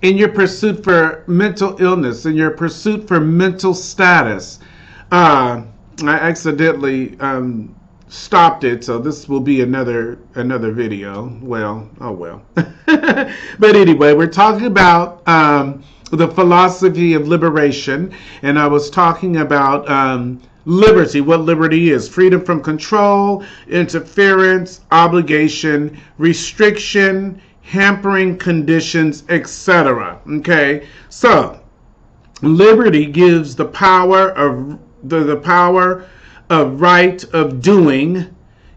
in your pursuit for mental illness, in your pursuit for mental status. I accidentally stopped it, so this will be another video. Well, oh well. But anyway, we're talking about the philosophy of liberation, and I was talking about liberty, what liberty is: freedom from control, interference, obligation, restriction, hampering conditions, etc. Okay, so liberty gives the power of the power of right of doing,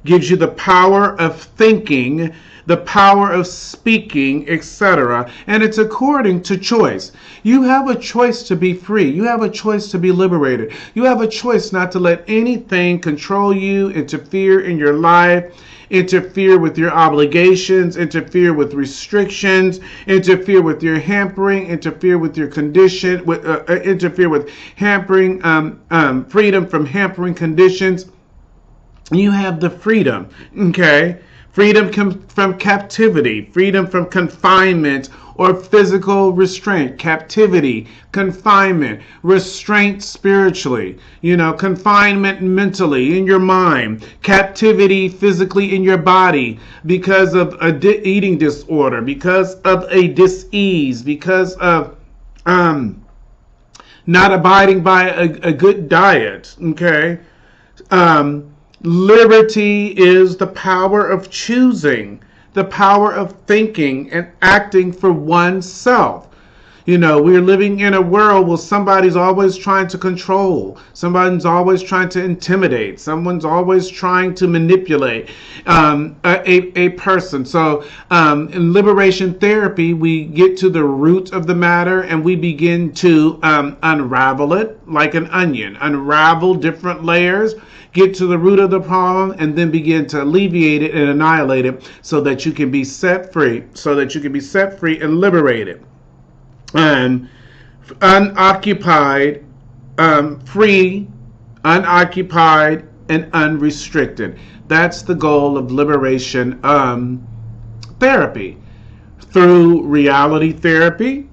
gives you the power of thinking, the power of speaking, etc. And it's according to choice. You have a choice to be free. You have a choice to be liberated. You have a choice not to let anything control you, interfere in your life, interfere with your obligations, interfere with restrictions, interfere with your hampering, interfere with your condition, interfere with hampering, freedom from hampering conditions. You have the freedom, okay? Freedom from captivity, freedom from confinement or physical restraint, captivity, confinement, restraint spiritually, confinement mentally in your mind, captivity physically in your body because of a eating disorder, because of a dis-ease, because of not abiding by a good diet, okay? Liberty is the power of choosing, the power of thinking and acting for oneself. We're living in a world where somebody's always trying to control, somebody's always trying to intimidate, someone's always trying to manipulate a person. So in liberation therapy, we get to the root of the matter and we begin to unravel it like an onion, unravel different layers, get to the root of the problem, and then begin to alleviate it and annihilate it so that you can be set free, and liberated. Unoccupied, free, unoccupied, and unrestricted. That's the goal of liberation therapy. Through reality therapy,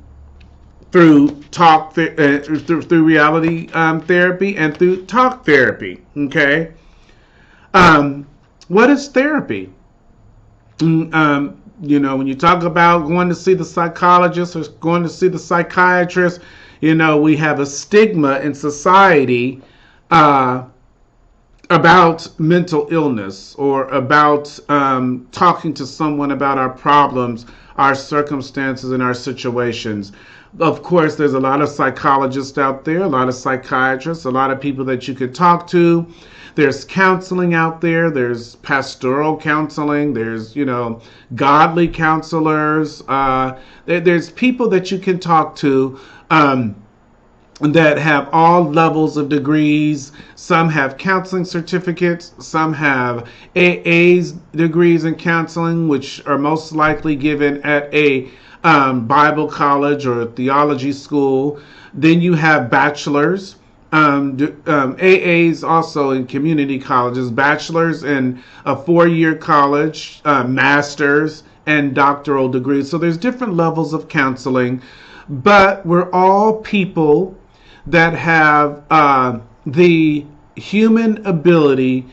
through talk, through reality therapy, and through talk therapy. Okay. What is therapy? When you talk about going to see the psychologist or going to see the psychiatrist, we have a stigma in society about mental illness or about talking to someone about our problems, our circumstances, and our situations. Of course, there's a lot of psychologists out there, a lot of psychiatrists, a lot of people that you could talk to. There's counseling out there. There's pastoral counseling. There's, godly counselors. There's people that you can talk to that have all levels of degrees. Some have counseling certificates. Some have AA's degrees in counseling, which are most likely given at a Bible college or a theology school. Then you have bachelors. AAs also in community colleges, bachelors in a 4-year college, masters, and doctoral degrees. So there's different levels of counseling, but we're all people that have the human ability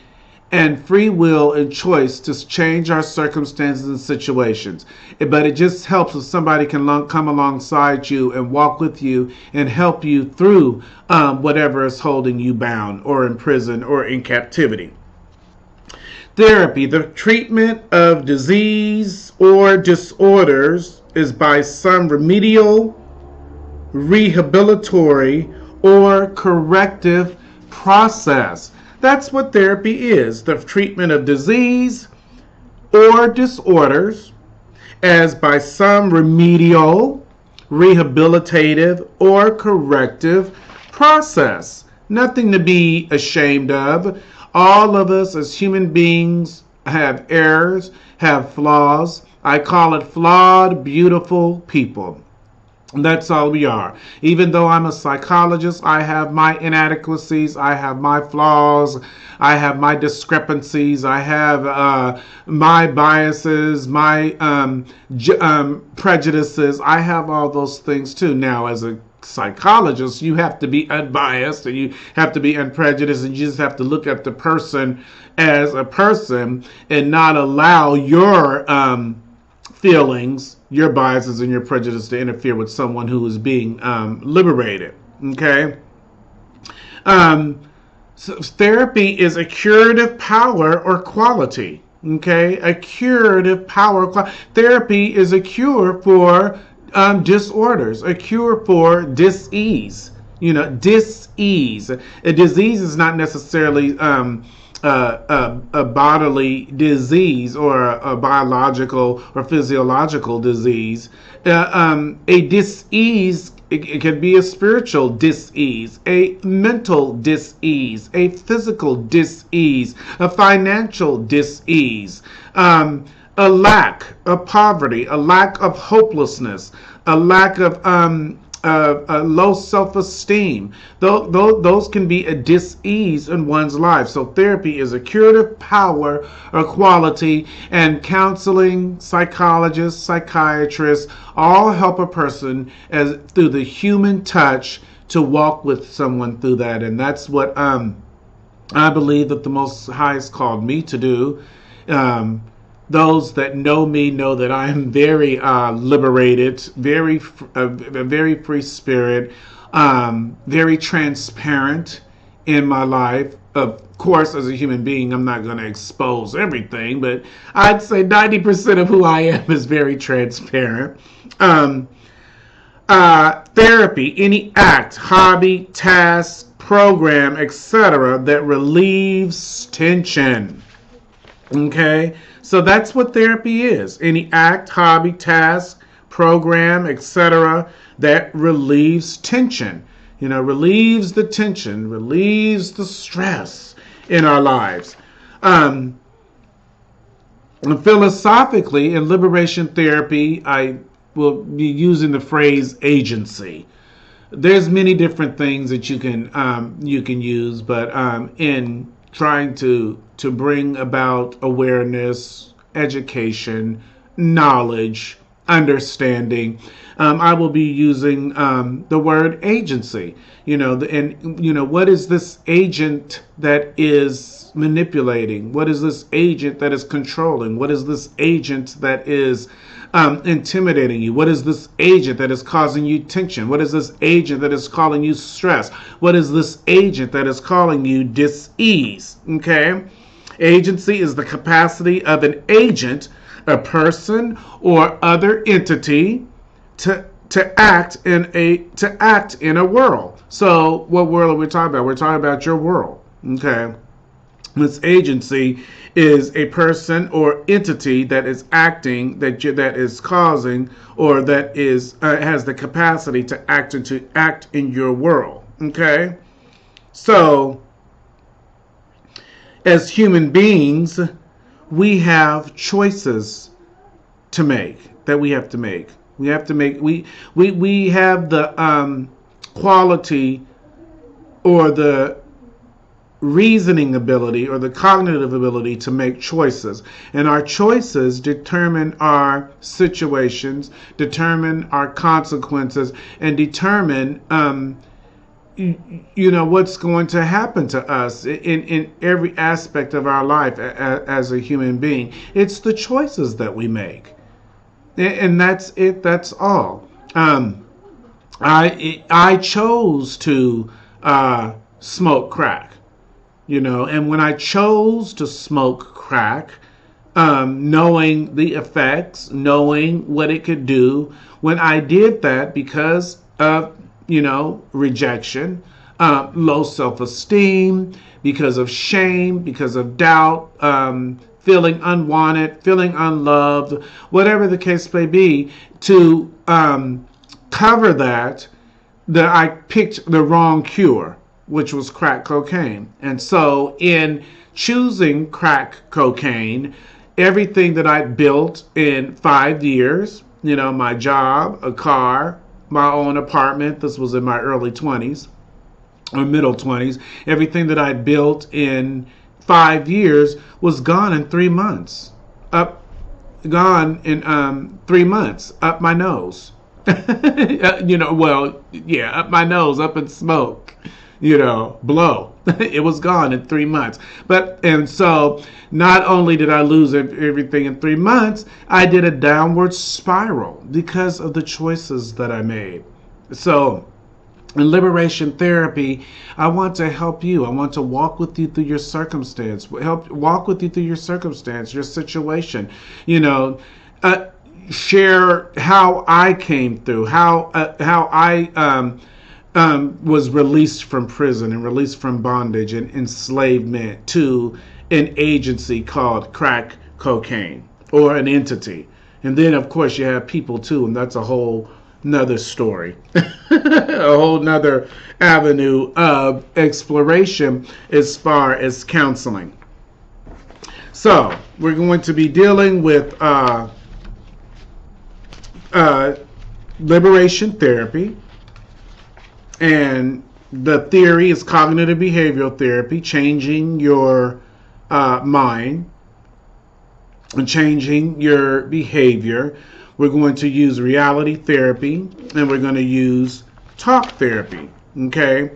and free will and choice to change our circumstances and situations. But it just helps if somebody can come alongside you and walk with you and help you through whatever is holding you bound or in prison or in captivity. Therapy, the treatment of disease or disorders, is by some remedial, rehabilitatory, or corrective process. That's what therapy is, the treatment of disease or disorders as by some remedial, rehabilitative, or corrective process. Nothing to be ashamed of. All of us as human beings have errors, have flaws. I call it flawed, beautiful people. That's all we are. Even though I'm a psychologist, I have my inadequacies, I have my flaws, I have my discrepancies, I have my biases, my prejudices. I have all those things too. Now, as a psychologist, you have to be unbiased and you have to be unprejudiced, and you just have to look at the person as a person and not allow your feelings, your biases, and your prejudice to interfere with someone who is being liberated. Okay. So therapy is a curative power or quality. Okay, a curative power. Therapy is a cure for disorders, a cure for dis-ease. Dis-ease. A disease is not necessarily a bodily disease or a biological or physiological disease. A dis-ease, it can be a spiritual dis-ease, a mental dis-ease, a physical dis-ease, a financial dis-ease, a lack of poverty, a lack of hopelessness, a lack of low self-esteem. Those can be a dis-ease in one's life. So therapy is a curative power or quality, and counseling, psychologists, psychiatrists all help a person as through the human touch to walk with someone through that. And that's what I believe that the Most High has called me to do. Those that know me know that I am very liberated, a very free spirit, very transparent in my life. Of course, as a human being, I'm not going to expose everything, but I'd say 90% of who I am is very transparent. Therapy, any act, hobby, task, program, etc., that relieves tension. Okay, so that's what therapy is. Any act, hobby, task, program, etc. that relieves tension. Relieves the tension, relieves the stress in our lives. Philosophically, in liberation therapy, I will be using the phrase agency. There's many different things that you can use, but in trying to bring about awareness, education, knowledge, understanding, I will be using the word agency. What is this agent that is manipulating? What is this agent that is controlling? What is this agent that is intimidating you? What is this agent that is causing you tension? What is this agent that is calling you stress? What is this agent that is calling you dis-ease? Okay? Agency is the capacity of an agent, a person or other entity, to act in a world. So what world are we talking about? We're talking about your world. Okay? This agency is a person or entity that is acting, that is causing, or that is has the capacity to act in your world. Okay, so as human beings, we have choices to make. That we have to make. We have to make. We have the quality or the reasoning ability or the cognitive ability to make choices, and our choices determine our situations, determine our consequences, and determine what's going to happen to us in every aspect of our life as a human being. It's the choices that we make, and that's it. That's all. I chose to smoke crack. And when I chose to smoke crack, knowing the effects, knowing what it could do, when I did that because of, rejection, low self-esteem, because of shame, because of doubt, feeling unwanted, feeling unloved, whatever the case may be, to cover that I picked the wrong cure, which was crack cocaine. And so in choosing crack cocaine, everything that I built in 5 years, my job, a car, my own apartment. This was in my early 20s or middle 20s. Everything that I built in 5 years was gone in 3 months. Gone in 3 months. Up my nose. Up my nose, up in smoke. Blow. It was gone in 3 months. And so not only did I lose everything in 3 months, I did a downward spiral because of the choices that I made. So in liberation therapy, I want to help you. I want to walk with you through your circumstance. Walk with you through your circumstance, your situation. Share how I came through, how I was released from prison and released from bondage and enslavement to an agency called crack cocaine, or an entity. And then, of course, you have people too, and that's a whole nother story, a whole nother avenue of exploration as far as counseling. So we're going to be dealing with liberation therapy, and the theory is cognitive behavioral therapy, changing your mind and changing your behavior. We're going to use reality therapy, and we're going to use talk therapy. Okay.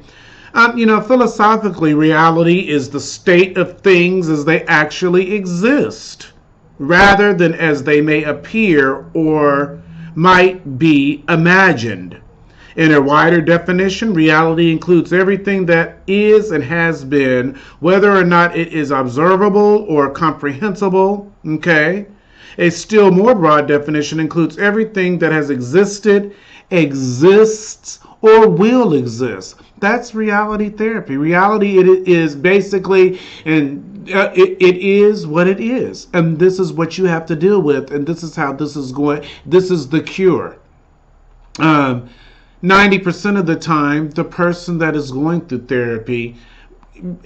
Philosophically, reality is the state of things as they actually exist, rather than as they may appear or might be imagined. In a wider definition, reality includes everything that is and has been, whether or not it is observable or comprehensible. Okay. A still more broad definition includes everything that has existed, exists, or will exist. That's reality therapy. Reality, it is basically, and it is what it is. And this is what you have to deal with. And this is how this is going. This is the cure. 90% of the time, the person that is going through therapy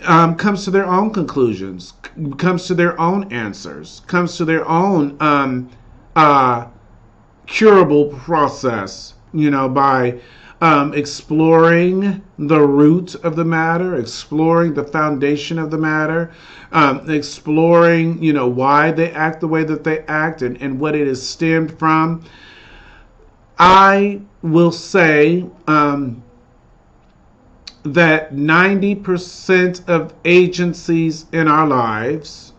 comes to their own conclusions, comes to their own answers, comes to their own curable process, by exploring the root of the matter, exploring the foundation of the matter, exploring, why they act the way that they act, and what it is stemmed from. I will say that 90% of agencies in our lives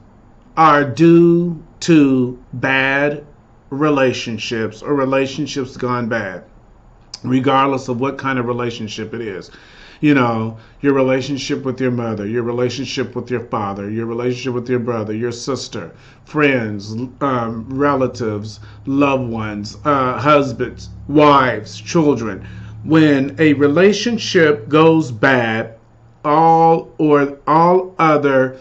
are due to bad relationships or relationships gone bad, regardless of what kind of relationship it is. Your relationship with your mother, your relationship with your father, your relationship with your brother, your sister, friends, relatives, loved ones, husbands, wives, children. When a relationship goes bad, all other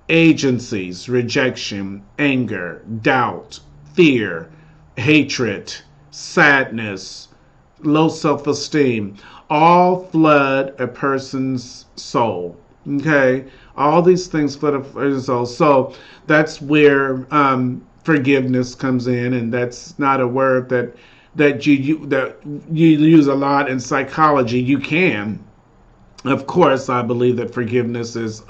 agencies, rejection, anger, doubt, fear, hatred, sadness, low self-esteem, all flood a person's soul. Okay? All these things flood a person's soul. So that's where forgiveness comes in, and that's not a word that you use a lot in psychology. You can. Of course, I believe that forgiveness is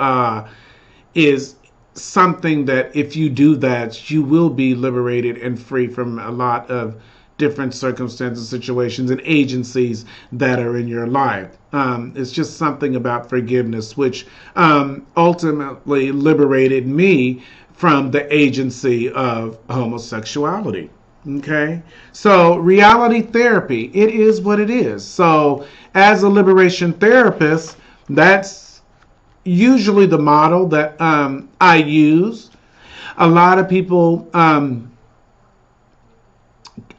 something that if you do that, you will be liberated and free from a lot of different circumstances, situations, and agencies that are in your life. It's just something about forgiveness which ultimately liberated me from the agency of homosexuality. Okay, so reality therapy, it is what it is. So as a liberation therapist, that's usually the model that I use. A lot of people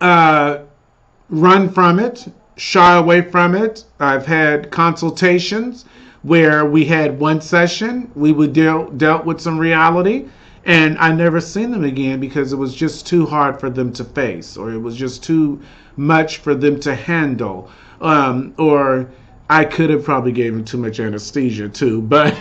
run from it, shy away from it. I've had consultations where we had one session, we would dealt with some reality, and I never seen them again because it was just too hard for them to face, or it was just too much for them to handle, or I could have probably gave them too much anesthesia too, but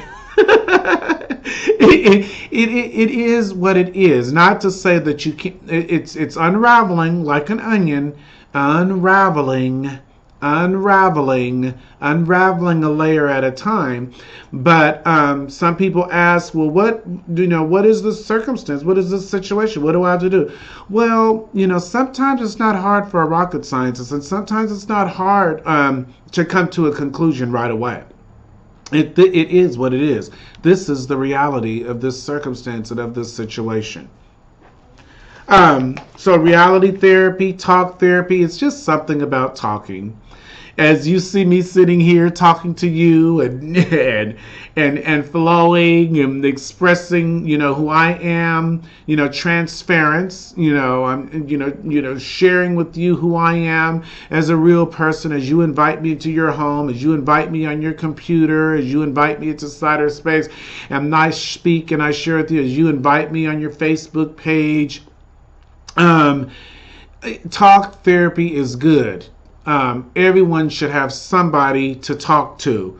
it is what it is. Not to say that you can't. It's unraveling like an onion, unraveling unraveling a layer at a time. But some people ask, well, what is this circumstance? What is this situation? What do I have to do? Well, sometimes it's not hard for a rocket scientist, and sometimes it's not hard to come to a conclusion right away. It is what it is. This is the reality of this circumstance and of this situation. So reality therapy, talk therapy, it's just something about talking. As you see me sitting here talking to you and flowing and expressing, who I am, transference, I'm, sharing with you who I am as a real person, as you invite me into your home, as you invite me on your computer, as you invite me into cyberspace, and I speak and I share with you, as you invite me on your Facebook page. Talk therapy is good. Everyone should have somebody to talk to.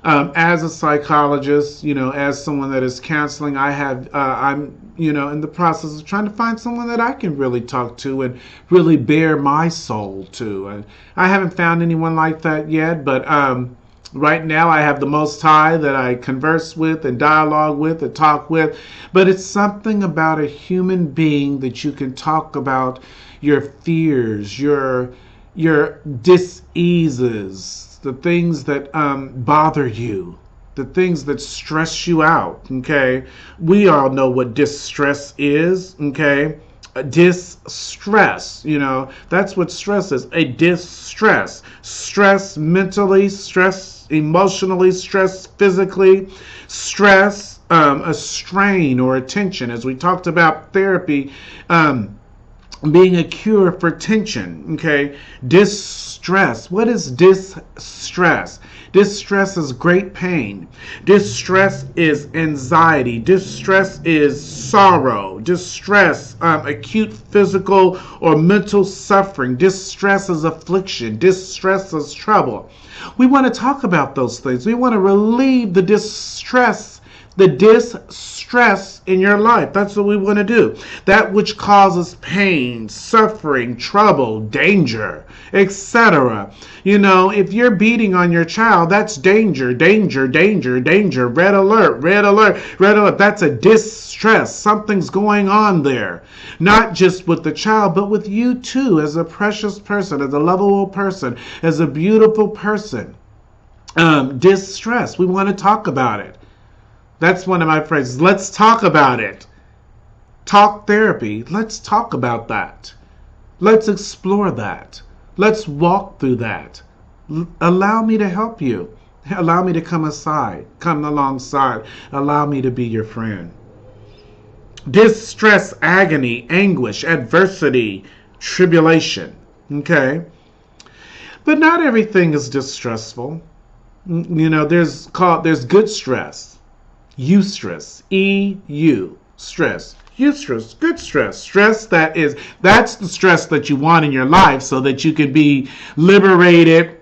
As a psychologist, as someone that is counseling, I'm in the process of trying to find someone that I can really talk to and really bare my soul to. And I haven't found anyone like that yet, but right now I have the Most High that I converse with and dialogue with and talk with. But it's something about a human being that you can talk about your fears, your dis-eases, the things that bother you, the things that stress you out, okay? We all know what distress is, okay? Distress, that's what stress is, a distress. Stress mentally, stress emotionally, stress physically, stress, a strain or a tension. As we talked about therapy, being a cure for tension, okay? Distress. What is distress? Distress is great pain. Distress is anxiety. Distress is sorrow. Distress, acute physical or mental suffering. Distress is affliction. Distress is trouble. We want to talk about those things. We want to relieve the distress in your life. That's what we want to do. That which causes pain, suffering, trouble, danger, etc. If you're beating on your child, that's danger, danger, danger, danger. Red alert, red alert, red alert. That's a distress. Something's going on there. Not just with the child, but with you too, as a precious person, as a lovable person, as a beautiful person. Distress. We want to talk about it. That's one of my phrases. Let's talk about it. Talk therapy. Let's talk about that. Let's explore that. Let's walk through that. Allow me to help you. Allow me to come alongside. Allow me to be your friend. Distress, agony, anguish, adversity, tribulation. Okay? But not everything is distressful. There's good stress. Eustress, E-U, stress. Eustress, good stress. Stress that's the stress that you want in your life so that you can be liberated,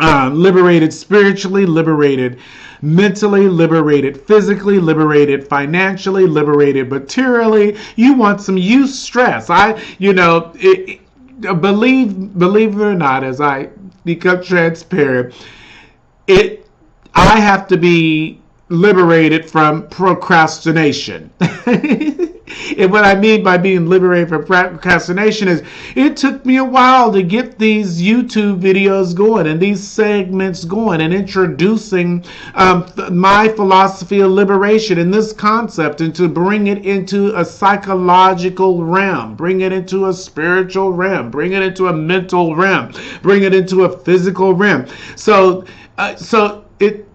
liberated spiritually, liberated mentally, liberated physically, liberated financially, liberated materially. You want some eustress. Believe it or not, as I become transparent, I have to be liberated from procrastination. And what I mean by being liberated from procrastination is it took me a while to get these YouTube videos going and these segments going and introducing my philosophy of liberation and this concept, and to bring it into a psychological realm, bring it into a spiritual realm, bring it into a mental realm, bring it into a physical realm. So it's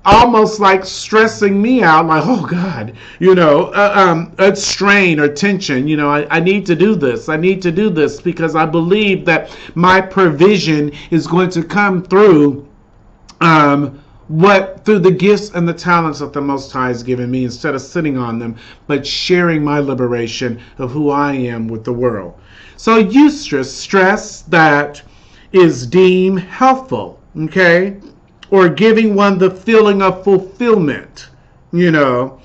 almost like stressing me out, like, oh God, a strain or tension. I need to do this. I need to do this because I believe that my provision is going to come through through the gifts and the talents that the Most High has given me, instead of sitting on them, but sharing my liberation of who I am with the world. So eustress, stress that is deemed helpful, okay? Or giving one the feeling of fulfillment, Eustress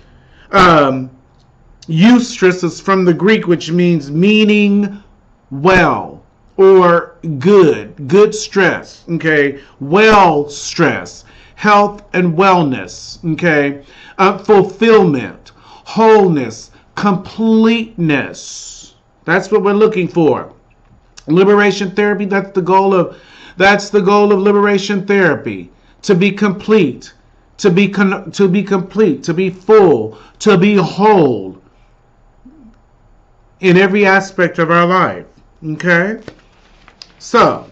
is from the Greek, which means meaning well or good stress, okay, well stress, health and wellness, okay, fulfillment, wholeness, completeness. That's what we're looking for. Liberation therapy, that's the goal of liberation therapy, to be complete, to be complete, to be full, to be whole in every aspect of our life. Okay? So,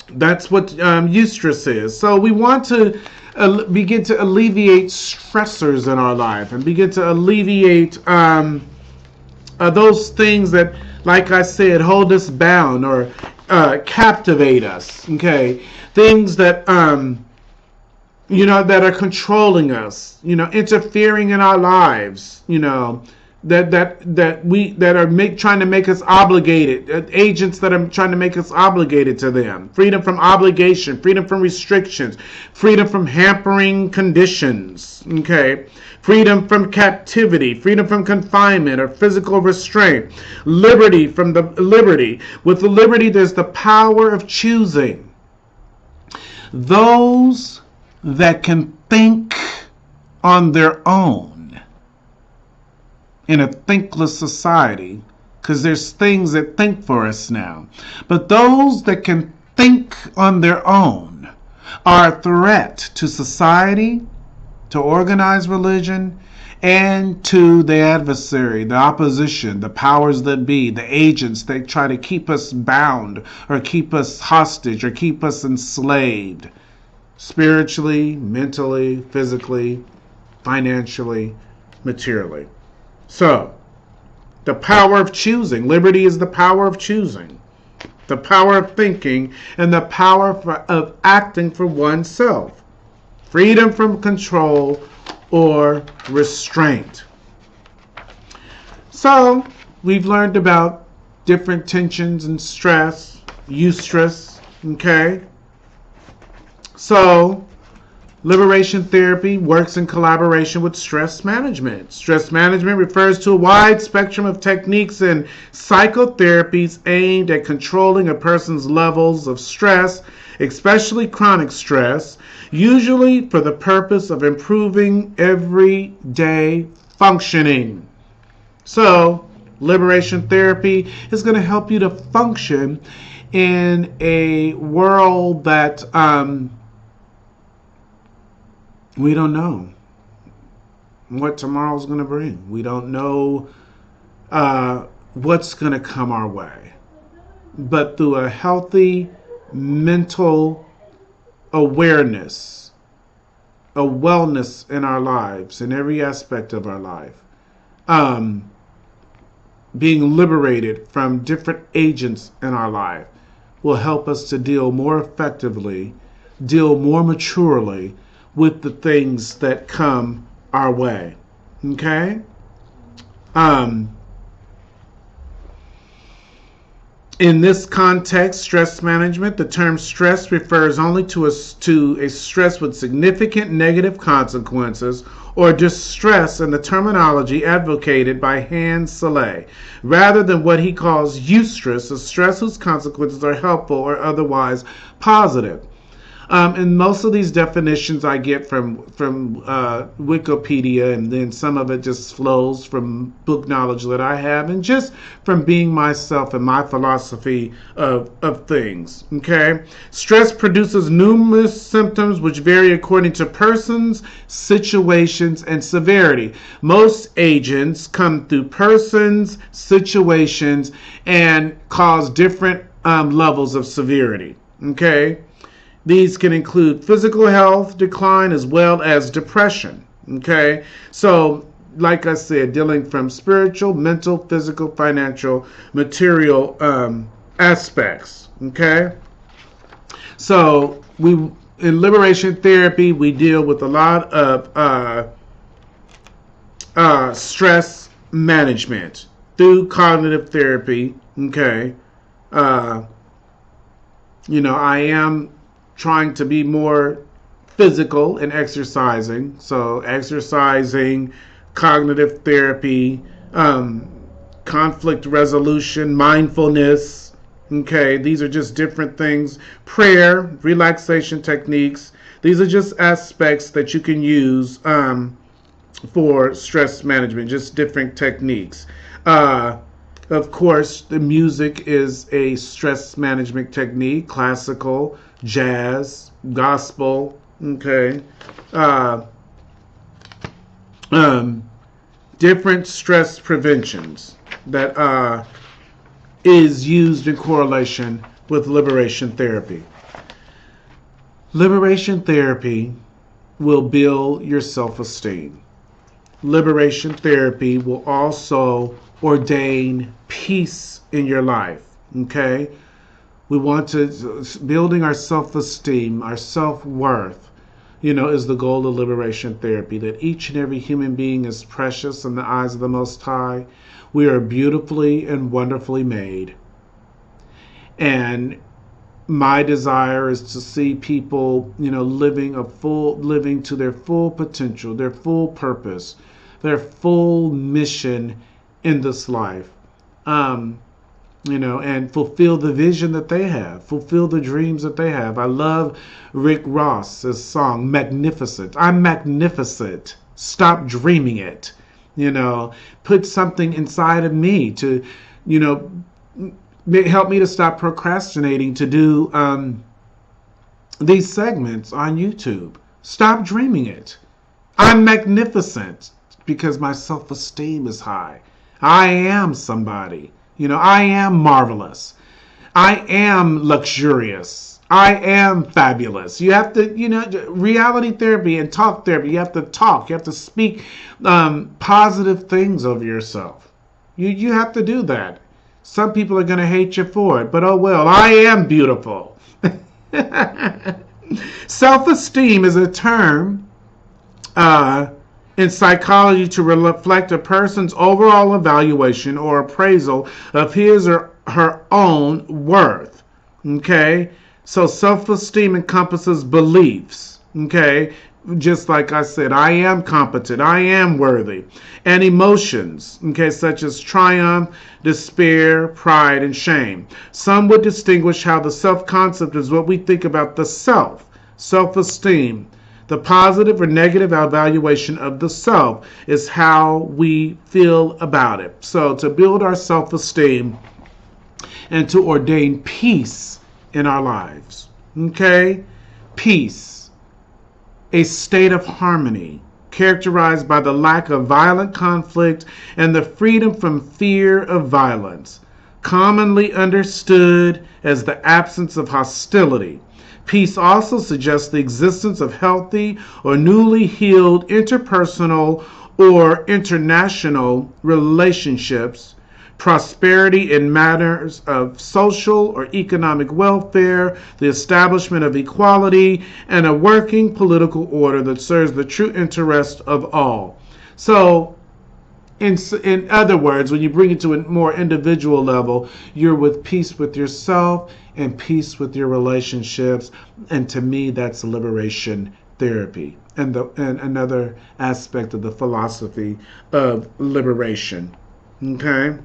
that's what eustress is. So we want to begin to alleviate stressors in our life and begin to alleviate those things that, like I said, hold us bound or captivate us. Okay, things that that are controlling us. Interfering in our lives. That are trying to make us obligated, agents that are trying to make us obligated to them. Freedom from obligation, freedom from restrictions, freedom from hampering conditions. Okay, freedom from captivity, freedom from confinement or physical restraint, liberty from the liberty. With the liberty, there's the power of choosing. Those that can think on their own in a thinkless society, because there's things that think for us now. But those that can think on their own are a threat to society, to organized religion, and to the adversary, the opposition, the powers that be, the agents that try to keep us bound or keep us hostage or keep us enslaved, spiritually, mentally, physically, financially, materially. So, the power of choosing. Liberty is the power of choosing, the power of thinking, and the power of acting for oneself. Freedom from control or restraint. So, we've learned about different tensions and stress, eustress, okay? So, liberation therapy works in collaboration with stress management. Stress management refers to a wide spectrum of techniques and psychotherapies aimed at controlling a person's levels of stress, especially chronic stress, usually for the purpose of improving everyday functioning. So, liberation therapy is going to help you to function in a world that we don't know what tomorrow's going to bring. We don't know what's going to come our way. But through a healthy mental awareness, a wellness in our lives, in every aspect of our life, being liberated from different agents in our life will help us to deal more effectively, deal more maturely with the things that come our way. Okay? In this context, stress management, the term stress refers only to a stress with significant negative consequences or distress in the terminology advocated by Hans Selye, rather than what he calls eustress, a stress whose consequences are helpful or otherwise positive. And most of these definitions I get from Wikipedia, and then some of it just flows from book knowledge that I have, and just from being myself and my philosophy of things. Okay, stress produces numerous symptoms which vary according to persons, situations, and severity. Most agents come through persons, situations, and cause different levels of severity. Okay. These can include physical health decline as well as depression. Okay, so like I said, dealing from spiritual, mental, physical, financial, material aspects. Okay, so in liberation therapy we deal with a lot of stress management through cognitive therapy. Okay, I am trying to be more physical and exercising. So exercising, cognitive therapy, conflict resolution, mindfulness, Okay, these are just different things. Prayer, relaxation techniques. These are just aspects that you can use for stress management, just different techniques. Uh, of course, the music is a stress management technique, classical, jazz, gospel, okay. Uh, um, Different stress preventions that is used in correlation with liberation therapy. Liberation therapy will build your self-esteem. Liberation therapy will also ordain peace in your life. Okay? We want to building our self-esteem, our self-worth, is the goal of liberation therapy, that each and every human being is precious in the eyes of the Most High. We are beautifully and wonderfully made. And my desire is to see people, living to their full potential, their full purpose, their full mission in this life. And fulfill the vision that they have, fulfill the dreams that they have. I love Rick Ross's song, Magnificent. I'm magnificent. Stop dreaming it. Put something inside of me to, help me to stop procrastinating to do these segments on YouTube. Stop dreaming it. I'm magnificent because my self-esteem is high. I am somebody. I am marvelous. I am luxurious. I am fabulous. You have to, reality therapy and talk therapy, you have to talk. You have to speak positive things over yourself. You have to do that. Some people are going to hate you for it, but oh well, I am beautiful. Self-esteem is a term in psychology to reflect a person's overall evaluation or appraisal of his or her own worth. Okay? So self-esteem encompasses beliefs. Okay? Just like I said, I am competent, I am worthy. And emotions, okay, such as triumph, despair, pride, and shame. Some would distinguish how the self-concept is what we think about the self, self-esteem. The positive or negative evaluation of the self is how we feel about it. So to build our self-esteem and to ordain peace in our lives. Okay? Peace. A state of harmony characterized by the lack of violent conflict and the freedom from fear of violence, commonly understood as the absence of hostility. Peace also suggests the existence of healthy or newly healed interpersonal or international relationships, prosperity in matters of social or economic welfare, the establishment of equality, and a working political order that serves the true interest of all. So, in other words, when you bring it to a more individual level, you're with peace with yourself and peace with your relationships. And to me, that's liberation therapy. And another aspect of the philosophy of liberation. Okay?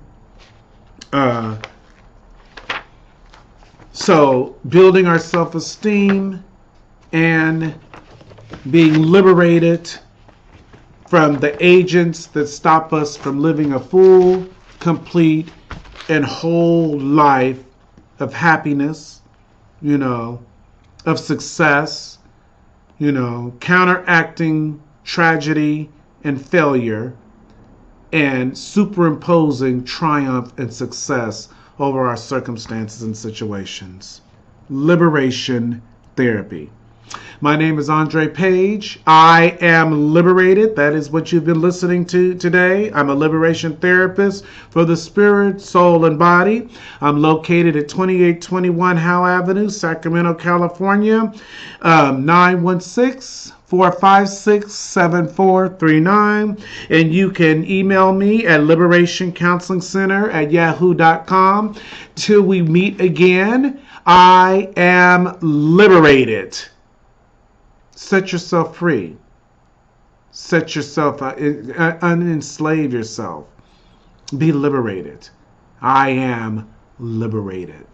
So building our self-esteem and being liberated from the agents that stop us from living a full, complete, and whole life of happiness, of success, counteracting tragedy and failure, and superimposing triumph and success over our circumstances and situations. Liberation therapy. My name is Paige. I am liberated. That is what you've been listening to today. I'm a liberation therapist for the spirit, soul, and body. I'm located at 2821 Howe Avenue, Sacramento, California, 916-456-7439. And you can email me at liberationcounselingcenter@yahoo.com. Till we meet again, I am liberated. Set yourself free. Set yourself, unenslave yourself. Be liberated. I am liberated.